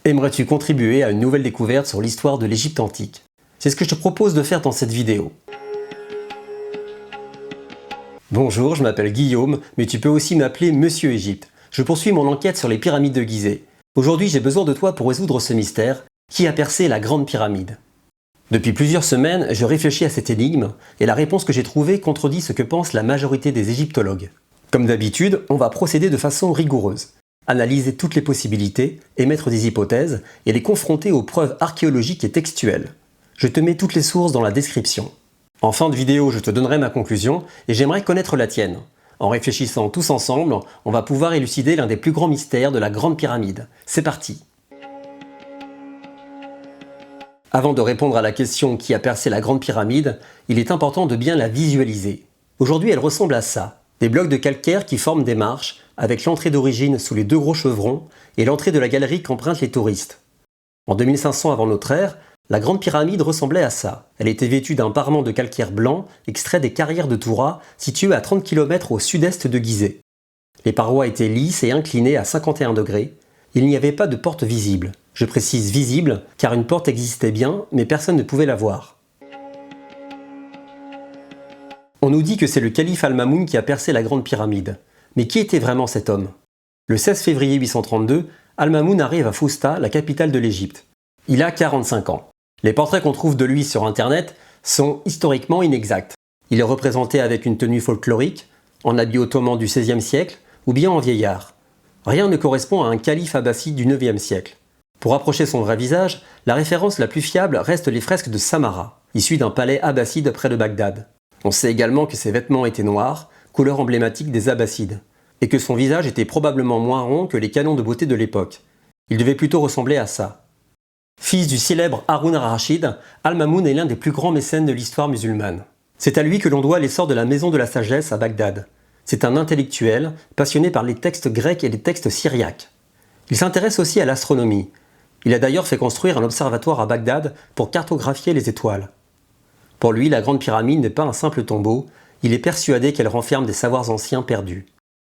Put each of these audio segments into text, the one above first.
Aimerais-tu contribuer à une nouvelle découverte sur l'histoire de l'Égypte antique? C'est ce que je te propose de faire dans cette vidéo. Bonjour, je m'appelle Guillaume, mais tu peux aussi m'appeler Monsieur Égypte. Je poursuis mon enquête sur les pyramides de Gizeh. Aujourd'hui, j'ai besoin de toi pour résoudre ce mystère. Qui a percé la Grande Pyramide? Depuis plusieurs semaines, je réfléchis à cette énigme, et la réponse que j'ai trouvée contredit ce que pense la majorité des égyptologues. Comme d'habitude, on va procéder de façon rigoureuse. Analyser toutes les possibilités, émettre des hypothèses et les confronter aux preuves archéologiques et textuelles. Je te mets toutes les sources dans la description. En fin de vidéo, je te donnerai ma conclusion et j'aimerais connaître la tienne. En réfléchissant tous ensemble, on va pouvoir élucider l'un des plus grands mystères de la Grande Pyramide. C'est parti! Avant de répondre à la question qui a percé la Grande Pyramide, il est important de bien la visualiser. Aujourd'hui, elle ressemble à ça. Des blocs de calcaire qui forment des marches, avec l'entrée d'origine sous les deux gros chevrons et l'entrée de la galerie qu'empruntent les touristes. En 2500 avant notre ère, la Grande Pyramide ressemblait à ça. Elle était vêtue d'un parement de calcaire blanc extrait des carrières de Toura, situées à 30 km au sud-est de Gizeh. Les parois étaient lisses et inclinées à 51 degrés. Il n'y avait pas de porte visible. Je précise visible, car une porte existait bien, mais personne ne pouvait la voir. On nous dit que c'est le calife Al-Mamoun qui a percé la Grande Pyramide. Mais qui était vraiment cet homme? Le 16 février 832, Al-Mamoun arrive à Fousta, la capitale de l'Égypte. Il a 45 ans. Les portraits qu'on trouve de lui sur internet sont historiquement inexacts. Il est représenté avec une tenue folklorique, en habit ottoman du XVIe siècle, ou bien en vieillard. Rien ne correspond à un calife abbasside du IXe siècle. Pour approcher son vrai visage, la référence la plus fiable reste les fresques de Samarra, issues d'un palais abbasside près de Bagdad. On sait également que ses vêtements étaient noirs, couleur emblématique des abbassides, et que son visage était probablement moins rond que les canons de beauté de l'époque. Il devait plutôt ressembler à ça. Fils du célèbre Haroun al-Rachid, Al-Mamoun est l'un des plus grands mécènes de l'histoire musulmane. C'est à lui que l'on doit l'essor de la Maison de la Sagesse à Bagdad. C'est un intellectuel, passionné par les textes grecs et les textes syriaques. Il s'intéresse aussi à l'astronomie. Il a d'ailleurs fait construire un observatoire à Bagdad pour cartographier les étoiles. Pour lui, la Grande Pyramide n'est pas un simple tombeau, il est persuadé qu'elle renferme des savoirs anciens perdus.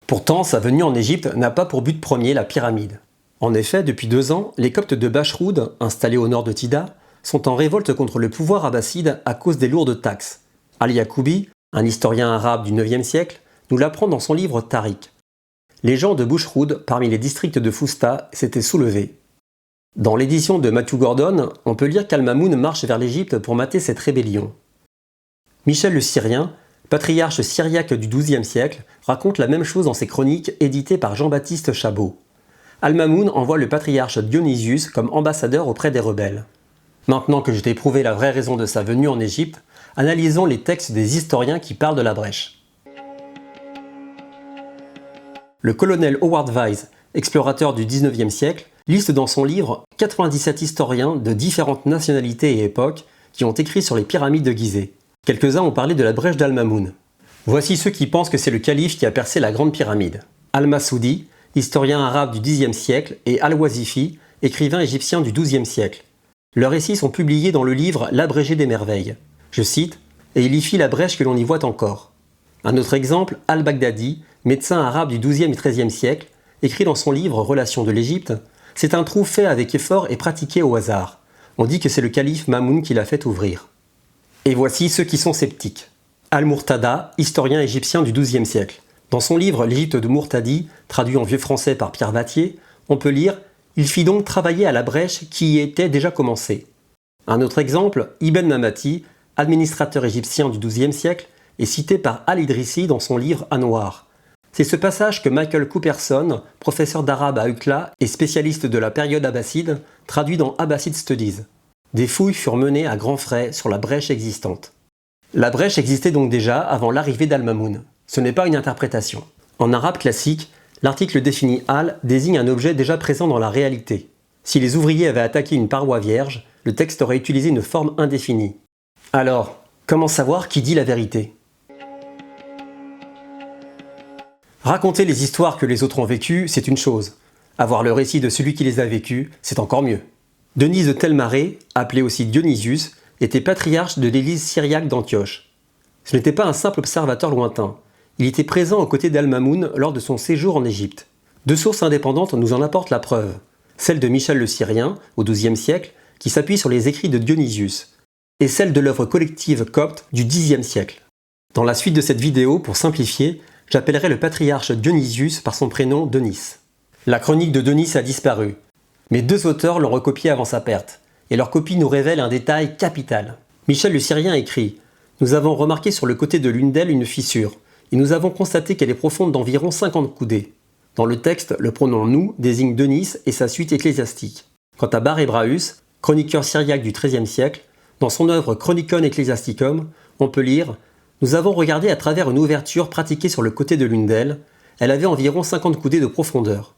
Pourtant, sa venue en Égypte n'a pas pour but premier la pyramide. En effet, depuis 2 ans, les Coptes de Bachroud, installés au nord de Tida, sont en révolte contre le pouvoir abbasside à cause des lourdes taxes. Al-Yaqoubi, un historien arabe du IXe siècle, nous l'apprend dans son livre Tariq. Les gens de Bouchroud, parmi les districts de Fousta, s'étaient soulevés. Dans l'édition de Matthew Gordon, on peut lire qu'Al-Mamoun marche vers l'Égypte pour mater cette rébellion. Michel le Syrien, patriarche syriaque du XIIe siècle, raconte la même chose dans ses chroniques éditées par Jean-Baptiste Chabot. Al-Mamoun envoie le patriarche Dionysius comme ambassadeur auprès des rebelles. Maintenant que je t'ai prouvé la vraie raison de sa venue en Égypte, analysons les textes des historiens qui parlent de la brèche. Le colonel Howard Wise, explorateur du XIXe siècle, liste dans son livre 97 historiens de différentes nationalités et époques qui ont écrit sur les pyramides de Gizeh. Quelques-uns ont parlé de la brèche d'Al-Mamoun. Voici ceux qui pensent que c'est le calife qui a percé la Grande Pyramide. Al-Masoudi, historien arabe du Xe siècle, et Al-Wazifi, écrivain égyptien du XIIe siècle. Leurs récits sont publiés dans le livre L'Abrégé des merveilles. Je cite, « Et il y fit la brèche que l'on y voit encore ». Un autre exemple, Al-Baghdadi, médecin arabe du XIIe et XIIIe siècle, écrit dans son livre Relations de l'Égypte, « C'est un trou fait avec effort et pratiqué au hasard. On dit que c'est le calife Mamoun qui l'a fait ouvrir. » Et voici ceux qui sont sceptiques. Al-Murtada, historien égyptien du XIIe siècle. Dans son livre L'Égypte de Murtadi, traduit en vieux français par Pierre Vattier, on peut lire « Il fit donc travailler à la brèche qui y était déjà commencée ». Un autre exemple, Ibn Namati, administrateur égyptien du XIIe siècle, est cité par Al-Idrissi dans son livre Anwar. C'est ce passage que Michael Cooperson, professeur d'arabe à UCLA et spécialiste de la période abbasside, traduit dans Abbasid Studies. Des fouilles furent menées à grands frais sur la brèche existante. La brèche existait donc déjà avant l'arrivée d'Al-Mamoun. Ce n'est pas une interprétation. En arabe classique, l'article défini al désigne un objet déjà présent dans la réalité. Si les ouvriers avaient attaqué une paroi vierge, le texte aurait utilisé une forme indéfinie. Alors, comment savoir qui dit la vérité? Raconter les histoires que les autres ont vécues, c'est une chose. Avoir le récit de celui qui les a vécues, c'est encore mieux. Denys de Telmaré, appelé aussi Dionysius, était patriarche de l'église syriaque d'Antioche. Ce n'était pas un simple observateur lointain. Il était présent aux côtés d'Al-Mamoun lors de son séjour en Égypte. 2 sources indépendantes nous en apportent la preuve. celle de Michel le Syrien, au XIIe siècle, qui s'appuie sur les écrits de Dionysius, et celle de l'œuvre collective copte du Xe siècle. Dans la suite de cette vidéo, pour simplifier, j'appellerai le patriarche Dionysius par son prénom Denis. La chronique de Denis a disparu, mais deux auteurs l'ont recopiée avant sa perte, et leur copie nous révèle un détail capital. Michel le Syrien écrit « Nous avons remarqué sur le côté de l'une d'elles une fissure, et nous avons constaté qu'elle est profonde d'environ 50 coudées. » Dans le texte, le pronom « nous » désigne Denis et sa suite ecclésiastique. Quant à Bar Hébraeus, chroniqueur syriaque du XIIIe siècle, dans son œuvre Chronicon Ecclesiasticum, on peut lire « Nous avons regardé à travers une ouverture pratiquée sur le côté de l'une d'elles. Elle avait environ 50 coudées de profondeur. »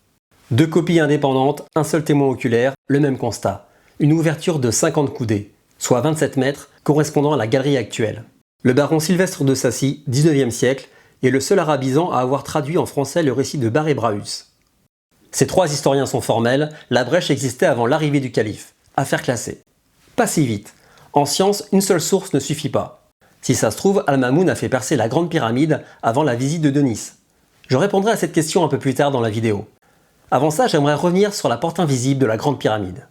Deux copies indépendantes, un seul témoin oculaire, le même constat. Une ouverture de 50 coudées, soit 27 mètres, correspondant à la galerie actuelle. Le baron Sylvestre de Sacy, XIXe siècle, est le seul arabisant à avoir traduit en français le récit de Bar Hébraeus. Ces trois historiens sont formels, la brèche existait avant l'arrivée du calife. Affaire classée. Pas si vite. En science, une seule source ne suffit pas. Si ça se trouve, Al-Mamoun a fait percer la grande pyramide avant la visite de Denis. Je répondrai à cette question un peu plus tard dans la vidéo. Avant ça, j'aimerais revenir sur la porte invisible de la grande pyramide.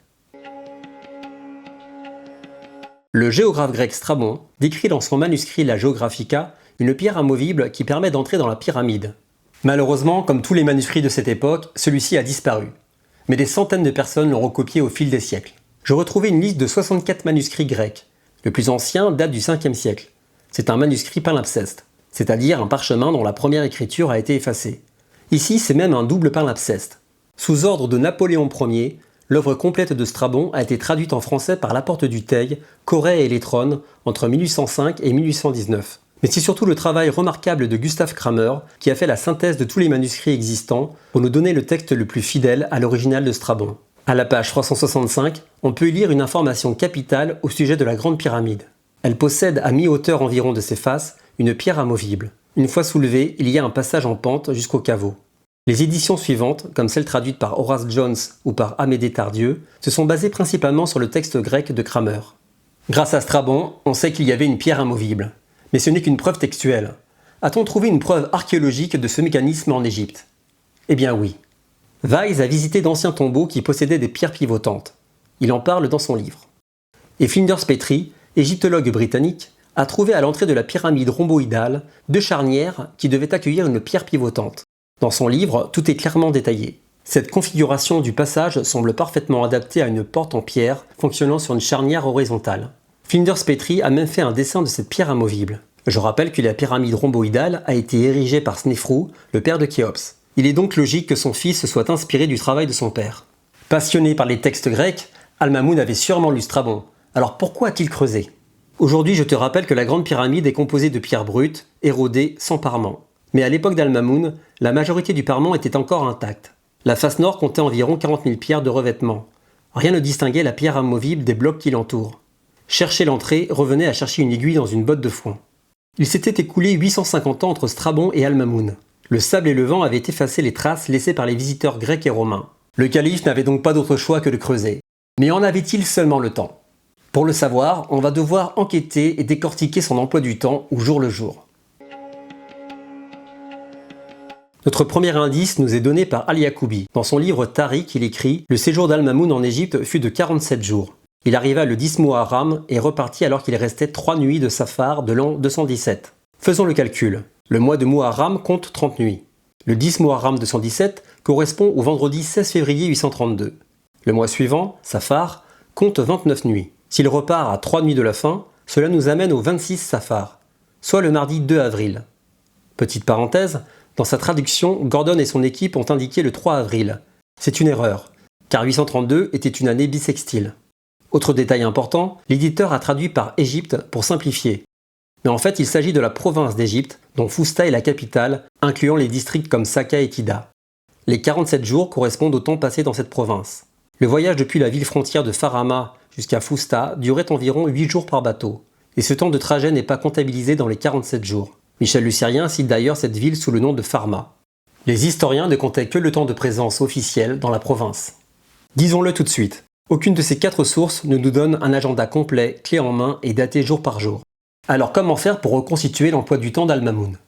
Le géographe grec Strabon décrit dans son manuscrit La Geographica une pierre amovible qui permet d'entrer dans la pyramide. Malheureusement, comme tous les manuscrits de cette époque, celui-ci a disparu. Mais des centaines de personnes l'ont recopié au fil des siècles. Je retrouvais une liste de 64 manuscrits grecs. Le plus ancien date du 5e siècle. C'est un manuscrit palimpseste, c'est-à-dire un parchemin dont la première écriture a été effacée. Ici, c'est même un double palimpseste. Sous ordre de Napoléon Ier, l'œuvre complète de Strabon a été traduite en français par Laporte du Teil, Corret et Letronne entre 1805 et 1819. Mais c'est surtout le travail remarquable de Gustav Kramer qui a fait la synthèse de tous les manuscrits existants pour nous donner le texte le plus fidèle à l'original de Strabon. À la page 365, on peut y lire une information capitale au sujet de la Grande Pyramide. Elle possède à mi-hauteur environ de ses faces une pierre amovible. Une fois soulevée, il y a un passage en pente jusqu'au caveau. Les éditions suivantes, comme celle traduite par Horace Jones ou par Amédée Tardieu, se sont basées principalement sur le texte grec de Kramer. Grâce à Strabon, on sait qu'il y avait une pierre amovible. Mais ce n'est qu'une preuve textuelle. A-t-on trouvé une preuve archéologique de ce mécanisme en Égypte? Eh bien oui. Weiss a visité d'anciens tombeaux qui possédaient des pierres pivotantes. Il en parle dans son livre. Et Flinders Petrie, égyptologue britannique, a trouvé à l'entrée de la pyramide rhomboïdale deux charnières qui devaient accueillir une pierre pivotante. Dans son livre, tout est clairement détaillé. Cette configuration du passage semble parfaitement adaptée à une porte en pierre fonctionnant sur une charnière horizontale. Flinders Petrie a même fait un dessin de cette pierre amovible. Je rappelle que la pyramide rhomboïdale a été érigée par Snéfrou, le père de Khéops. Il est donc logique que son fils se soit inspiré du travail de son père. Passionné par les textes grecs, Al-Mamoun avait sûrement lu Strabon. Alors pourquoi a-t-il creusé? Aujourd'hui, je te rappelle que la grande pyramide est composée de pierres brutes, érodées, sans parement. Mais à l'époque d'Al-Mamoun, la majorité du parement était encore intacte. La face nord comptait environ 40 000 pierres de revêtement. Rien ne distinguait la pierre amovible des blocs qui l'entourent. Chercher l'entrée revenait à chercher une aiguille dans une botte de foin. Il s'était écoulé 850 ans entre Strabon et Al-Mamoun. Le sable et le vent avaient effacé les traces laissées par les visiteurs grecs et romains. Le calife n'avait donc pas d'autre choix que de creuser. Mais en avait-il seulement le temps? Pour le savoir, on va devoir enquêter et décortiquer son emploi du temps au jour le jour. Notre premier indice nous est donné par Al-Yacoubi. Dans son livre Tariq, il écrit « Le séjour d'Al-Mamoun en Égypte fut de 47 jours. Il arriva le 10 Muharram et repartit alors qu'il restait 3 nuits de Safar de l'an 217. Faisons le calcul. Le mois de Muharram compte 30 nuits. Le 10 Muharram 217 correspond au vendredi 16 février 832. Le mois suivant, Safar, compte 29 nuits. S'il repart à 3 nuits de la fin, cela nous amène au 26 Safar, soit le mardi 2 avril. Petite parenthèse, dans sa traduction, Gordon et son équipe ont indiqué le 3 avril. C'est une erreur, car 832 était une année bissextile. Autre détail important, l'éditeur a traduit par Égypte pour simplifier. Mais en fait, il s'agit de la province d'Égypte, dont Fousta est la capitale, incluant les districts comme Saka et Kida. Les 47 jours correspondent au temps passé dans cette province. Le voyage depuis la ville frontière de Farama jusqu'à Fousta durait environ 8 jours par bateau. Et ce temps de trajet n'est pas comptabilisé dans les 47 jours. Michel le Syrien cite d'ailleurs cette ville sous le nom de Pharma. Les historiens ne comptaient que le temps de présence officielle dans la province. Disons-le tout de suite, aucune de ces 4 sources ne nous donne un agenda complet, clé en main et daté jour par jour. Alors comment faire pour reconstituer l'emploi du temps d'Al-Mamoun?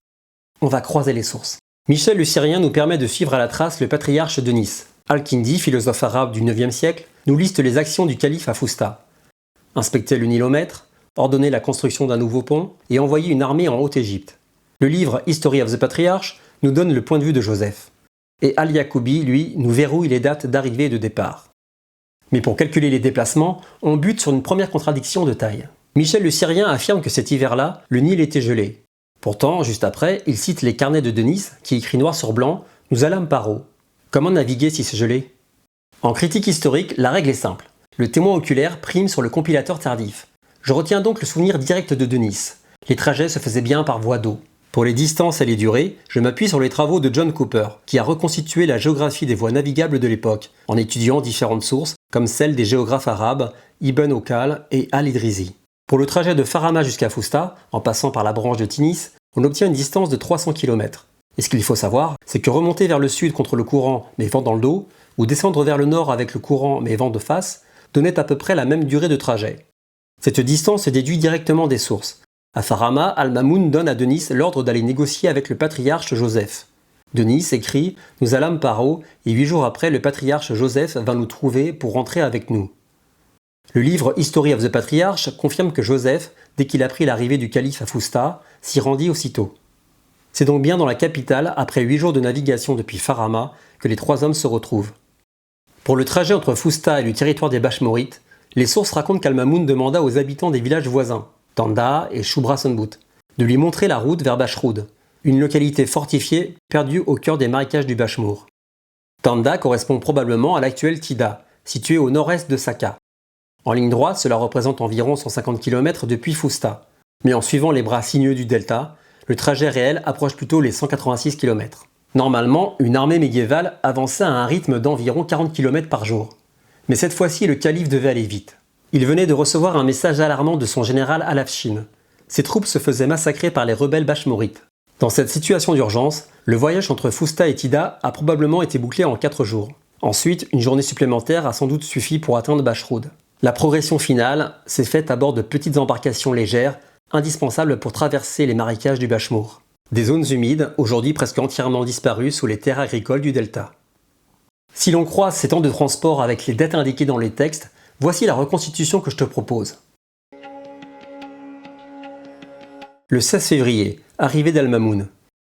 On va croiser les sources. Michel le Syrien nous permet de suivre à la trace le patriarche Denis. Al-Kindi, philosophe arabe du IXe siècle, nous liste les actions du calife à Fousta. Inspecter le Nilomètre, ordonner la construction d'un nouveau pont et envoyer une armée en Haute-Égypte. Le livre History of the Patriarch nous donne le point de vue de Joseph. Et Al-Yaqoubi, lui, nous verrouille les dates d'arrivée et de départ. Mais pour calculer les déplacements, on bute sur une première contradiction de taille. Michel le Syrien affirme que cet hiver-là, le Nil était gelé. Pourtant, juste après, il cite les carnets de Denis, qui écrit noir sur blanc « Nous allâmes par eau ». Comment naviguer si c'est gelé? En critique historique, la règle est simple. Le témoin oculaire prime sur le compilateur tardif. Je retiens donc le souvenir direct de Denis. Les trajets se faisaient bien par voie d'eau. Pour les distances et les durées, je m'appuie sur les travaux de John Cooper, qui a reconstitué la géographie des voies navigables de l'époque, en étudiant différentes sources, comme celles des géographes arabes Ibn Okal et Al-Idrizi. Pour le trajet de Farama jusqu'à Fousta, en passant par la branche de Tinis, on obtient une distance de 300 km. Et ce qu'il faut savoir, c'est que remonter vers le sud contre le courant mais vent dans le dos, ou descendre vers le nord avec le courant mais vent de face, donnait à peu près la même durée de trajet. Cette distance se déduit directement des sources. À Farama, Al-Mamoun donne à Denis l'ordre d'aller négocier avec le patriarche Joseph. Denis écrit « Nous allâmes par eau, et 8 jours après, le patriarche Joseph vint nous trouver pour rentrer avec nous. » Le livre History of the Patriarch confirme que Joseph, dès qu'il apprit l'arrivée du calife à Fousta, s'y rendit aussitôt. C'est donc bien dans la capitale, après 8 jours de navigation depuis Farama, que les 3 hommes se retrouvent. Pour le trajet entre Fousta et le territoire des Bachmorites, les sources racontent qu'Al-Mamoun demanda aux habitants des villages voisins, Tanda et Choubra-Sonbout, de lui montrer la route vers Bachroud, une localité fortifiée perdue au cœur des marécages du Bachmour. Tanda correspond probablement à l'actuelle Tida, située au nord-est de Saka. En ligne droite, cela représente environ 150 km depuis Fousta, mais en suivant les bras sinueux du delta, le trajet réel approche plutôt les 186 km. Normalement, une armée médiévale avançait à un rythme d'environ 40 km par jour. Mais cette fois-ci, le calife devait aller vite. Il venait de recevoir un message alarmant de son général Al-Afshin. Ses troupes se faisaient massacrer par les rebelles bachmorites. Dans cette situation d'urgence, le voyage entre Fousta et Tida a probablement été bouclé en 4 jours. Ensuite, une journée supplémentaire a sans doute suffi pour atteindre Bachroud. La progression finale s'est faite à bord de petites embarcations légères, indispensables pour traverser les marécages du Bachmour. Des zones humides, aujourd'hui presque entièrement disparues sous les terres agricoles du delta. Si l'on croise ces temps de transport avec les dates indiquées dans les textes, voici la reconstitution que je te propose. Le 16 février, arrivée d'Al-Mamoun.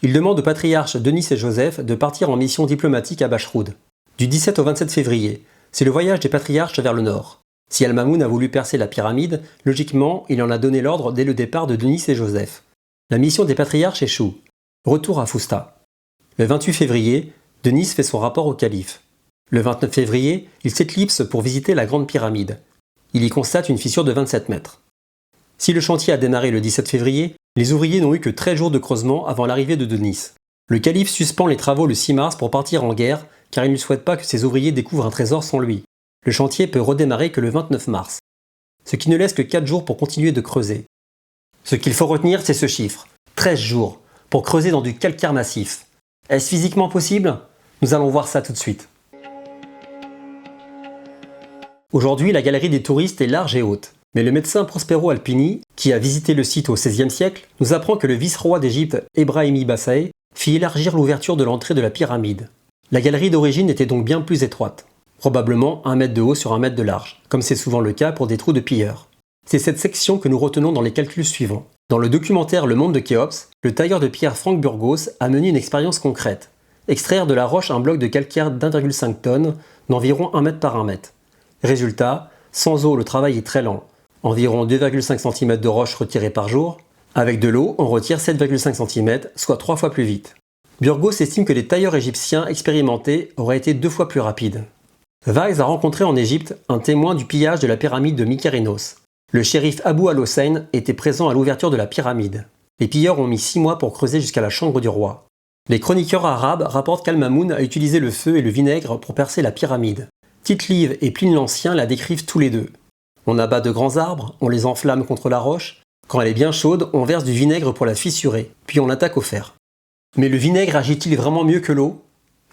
Il demande aux patriarches Denis et Joseph de partir en mission diplomatique à Bachroud. Du 17 au 27 février, c'est le voyage des patriarches vers le nord. Si Al-Mamoun a voulu percer la pyramide, logiquement, il en a donné l'ordre dès le départ de Denis et Joseph. La mission des patriarches échoue. Retour à Fousta. Le 28 février, Denis fait son rapport au calife. Le 29 février, il s'éclipse pour visiter la grande pyramide. Il y constate une fissure de 27 mètres. Si le chantier a démarré le 17 février, les ouvriers n'ont eu que 13 jours de creusement avant l'arrivée de Denis. Le calife suspend les travaux le 6 mars pour partir en guerre, car il ne souhaite pas que ses ouvriers découvrent un trésor sans lui. Le chantier peut redémarrer que le 29 mars. Ce qui ne laisse que 4 jours pour continuer de creuser. Ce qu'il faut retenir, c'est ce chiffre. 13 jours, pour creuser dans du calcaire massif. Est-ce physiquement possible? Nous allons voir ça tout de suite. Aujourd'hui, la galerie des touristes est large et haute. Mais le médecin Prospero Alpini, qui a visité le site au XVIe siècle, nous apprend que le vice-roi d'Égypte, Ebrahimi Bassae, fit élargir l'ouverture de l'entrée de la pyramide. La galerie d'origine était donc bien plus étroite. Probablement 1 mètre de haut sur 1 mètre de large, comme c'est souvent le cas pour des trous de pilleurs. C'est cette section que nous retenons dans les calculs suivants. Dans le documentaire Le Monde de Khéops, le tailleur de pierre Franck Burgos a mené une expérience concrète. Extraire de la roche un bloc de calcaire d'1,5 tonnes, d'environ 1 mètre par 1 mètre. Résultat, sans eau le travail est très lent. Environ 2,5 cm de roche retirée par jour. Avec de l'eau, on retire 7,5 cm, soit 3 fois plus vite. Burgos estime que les tailleurs égyptiens expérimentés auraient été 2 fois plus rapides. Weiss a rencontré en Égypte un témoin du pillage de la pyramide de Mykérinos. Le shérif Abou al-Hossein était présent à l'ouverture de la pyramide. Les pilleurs ont mis 6 mois pour creuser jusqu'à la chambre du roi. Les chroniqueurs arabes rapportent qu'Al-Mamoun a utilisé le feu et le vinaigre pour percer la pyramide. Tite-Live et Pline l'Ancien la décrivent tous les deux. On abat de grands arbres, on les enflamme contre la roche. Quand elle est bien chaude, on verse du vinaigre pour la fissurer, puis on attaque au fer. Mais le vinaigre agit-il vraiment mieux que l'eau?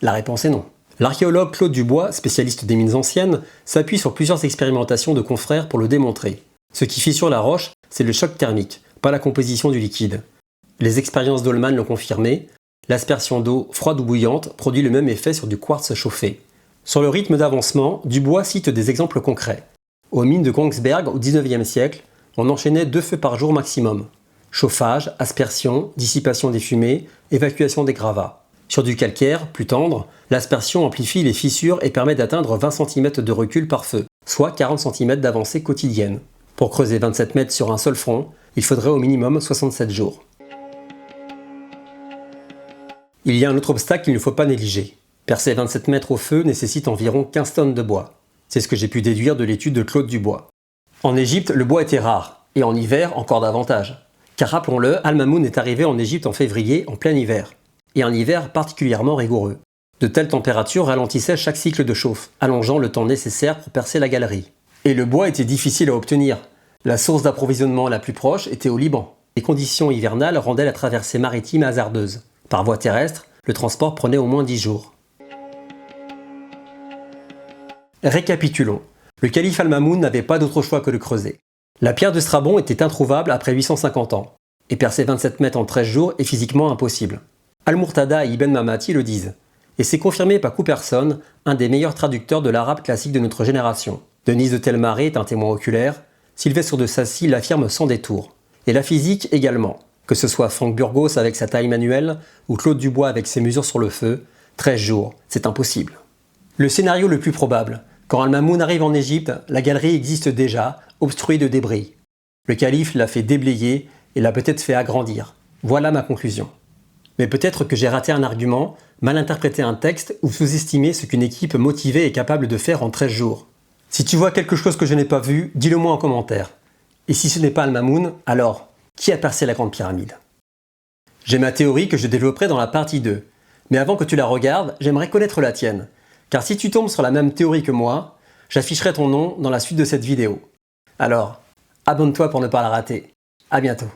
La réponse est non. L'archéologue Claude Dubois, spécialiste des mines anciennes, s'appuie sur plusieurs expérimentations de confrères pour le démontrer. Ce qui fissure la roche, c'est le choc thermique, pas la composition du liquide. Les expériences d'Ollmann l'ont confirmé, l'aspersion d'eau froide ou bouillante produit le même effet sur du quartz chauffé. Sur le rythme d'avancement, Dubois cite des exemples concrets. Aux mines de Kongsberg au XIXe siècle, on enchaînait 2 feux par jour maximum. Chauffage, aspersion, dissipation des fumées, évacuation des gravats. Sur du calcaire, plus tendre, l'aspersion amplifie les fissures et permet d'atteindre 20 cm de recul par feu, soit 40 cm d'avancée quotidienne. Pour creuser 27 mètres sur un seul front, il faudrait au minimum 67 jours. Il y a un autre obstacle qu'il ne faut pas négliger. Percer 27 mètres au feu nécessite environ 15 tonnes de bois. C'est ce que j'ai pu déduire de l'étude de Claude Dubois. En Égypte, le bois était rare, et en hiver encore davantage. Car rappelons-le, Al-Mamoun est arrivé en Égypte en février, en plein hiver. Et un hiver particulièrement rigoureux. De telles températures ralentissaient chaque cycle de chauffe, allongeant le temps nécessaire pour percer la galerie. Et le bois était difficile à obtenir. La source d'approvisionnement la plus proche était au Liban. Les conditions hivernales rendaient la traversée maritime hasardeuse. Par voie terrestre, le transport prenait au moins 10 jours. Récapitulons. Le calife Al-Mamoun n'avait pas d'autre choix que de creuser. La pierre de Strabon était introuvable après 850 ans, et percer 27 mètres en 13 jours est physiquement impossible. Al-Murtada et Ibn Mamati le disent. Et c'est confirmé par Couperson, un des meilleurs traducteurs de l'arabe classique de notre génération. Denise de Telmaré est un témoin oculaire, Sylvestre de Sacy l'affirme sans détour. Et la physique également. Que ce soit Franck Burgos avec sa taille manuelle, ou Claude Dubois avec ses mesures sur le feu, 13 jours, c'est impossible. Le scénario le plus probable. Quand Al-Mamoun arrive en Égypte, la galerie existe déjà, obstruée de débris. Le calife l'a fait déblayer et l'a peut-être fait agrandir. Voilà ma conclusion. Mais peut-être que j'ai raté un argument, mal interprété un texte ou sous-estimé ce qu'une équipe motivée est capable de faire en 13 jours. Si tu vois quelque chose que je n'ai pas vu, dis-le moi en commentaire. Et si ce n'est pas Al-Mamoun, alors, qui a percé la Grande Pyramide? J'ai ma théorie que je développerai dans la partie 2. Mais avant que tu la regardes, j'aimerais connaître la tienne. Car si tu tombes sur la même théorie que moi, j'afficherai ton nom dans la suite de cette vidéo. Alors, abonne-toi pour ne pas la rater. À bientôt.